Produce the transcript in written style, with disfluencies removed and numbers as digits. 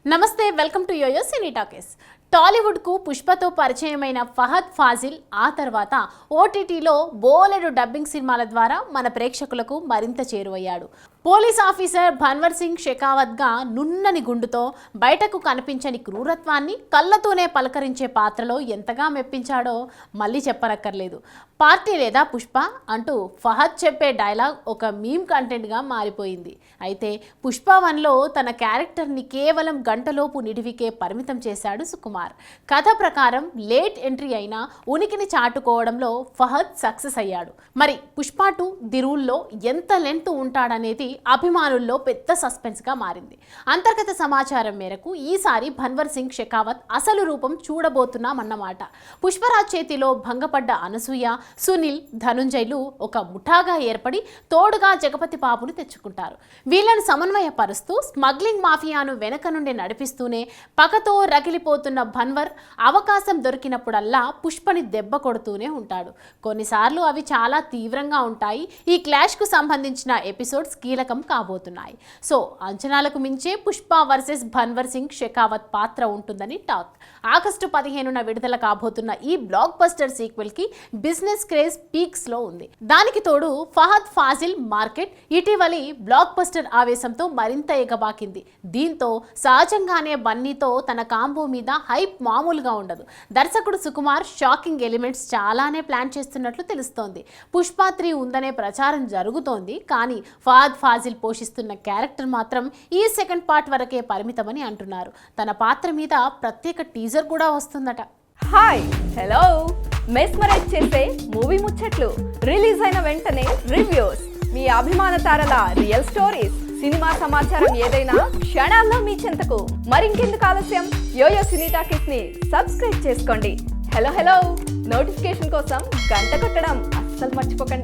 నమస్తే, welcome to YoYo Cine Talkies. Tollywood కు పుష్పతో పరిచయమైన ఫహద్ ఫాజిల్ ఆ తర్వాత ఓటీటీలో బోలెడు డబ్బింగ్ సినిమాల ద్వారా మన ప్రేక్షకులకు మరింత చేరువయ్యాడు. పోలీస్ ఆఫీసర్ భన్వర్ సింగ్ షెకావత్ గా నున్నని గుండుతో బయటకు కనిపించని క్రూరత్వాన్ని కళ్ళతోనే పలకరించే పాత్రలో ఎంతగా మెప్పించాడో మళ్ళీ చెప్పనక్కర్లేదు. పార్టీ లేదా పుష్ప అంటూ ఫహద్ చెప్పే డైలాగ్ ఒక మీమ్ కంటెంట్గా మారిపోయింది. అయితే పుష్ప 1లో తన క్యారెక్టర్ని కేవలం గంటలోపు నిడివికే పరిమితం చేశాడు సుకుమార్. కథ ప్రకారం లేట్ ఎంట్రీ అయినా ఉనికిని చాటుకోవడంలో ఫహద్ సక్సెస్ అయ్యాడు. మరి పుష్ప 2 ది రూల్లో ఎంత లెంత్ ఉంటాడనేది అభిమానుల్లో పెద్ద సస్పెన్స్గా మారింది. అంతర్గత సమాచారం మేరకు ఈసారి భన్వర్ సింగ్ షెకావత్ అసలు రూపం చూడబోతున్నామన్నమాట. పుష్పరాజ్ చేతిలో భంగపడ్డ అనసూయ, సునీల్, ధనుంజయ్లు ఒక ముఠాగా ఏర్పడి తోడుగా జగపతి బాబును తెచ్చుకుంటారు. వీళ్లను సమన్వయపరుస్తూ స్మగ్లింగ్ మాఫియాను వెనక నుండి నడిపిస్తూనే పగతో రగిలిపోతున్న భన్వర్ అవకాశం దొరికినప్పుడల్లా పుష్పని దెబ్బ కొడుతూనే ఉంటాడు. కొన్నిసార్లు అవి చాలా తీవ్రంగా ఉంటాయి. ఈ క్లాష్కు సంబంధించిన ఎపిసోడ్స్ కీలకం కాబోతున్నాయి. సో అంచనాలకు మించే పుష్ప వర్సెస్ భన్వర్ సింగ్ షెకావత్ పాత్ర ఉంటుందని టాక్. ఆగస్టు 15న విడుదల కాబోతున్న ఈ బ్లాక్ బస్టర్ సీక్వెల్ కి బిజినెస్ క్రేజ్ పీక్స్ లో ఉంది. దానికి తోడు ఫహద్ ఫాజిల్ మార్కెట్ ఇటీవలి బ్లాక్ బస్టర్ ఆవేశంతో మరింత ఎగబాకింది. దీంతో సహజంగానే బన్నీతో తన కాంబో మీద హైప్ మామూలుగా ఉండదు. దర్శకుడు సుకుమార్ షాకింగ్ ఎలిమెంట్స్ చాలానే ప్లాన్ చేస్తున్నట్లు తెలుస్తోంది. పుష్ప 3 ఉందనే ప్రచారం జరుగుతోంది. కానీ ఫహద్ ఫాజిల్ పోషిస్తున్న క్యారెక్టర్ మాత్రం ఈ సెకండ్ పార్ట్ వరకే పరిమితమని అంటున్నారు. తన పాత్ర మీద ప్రత్యేక టీజర్ కూడా వస్తుందట. Hi, hello. మెస్మరైజ్ చేసే మూవీ ముచ్చట్లు, రిలీజ్ అయిన వెంటనే రివ్యూస్, మీ అభిమాన తారల రియల్ స్టోరీస్, సినిమా సమాచారం ఏదైనా క్షణాల్లో మీ చెంతకు. మరింకెందుకు ఆలస్యం, యోయో సినీ టాకీస్ ని సబ్స్క్రైబ్ చేసుకోండి. హలో హలో నోటిఫికేషన్ కోసం గంట కొట్టడం అస్సలు మర్చిపోకండి.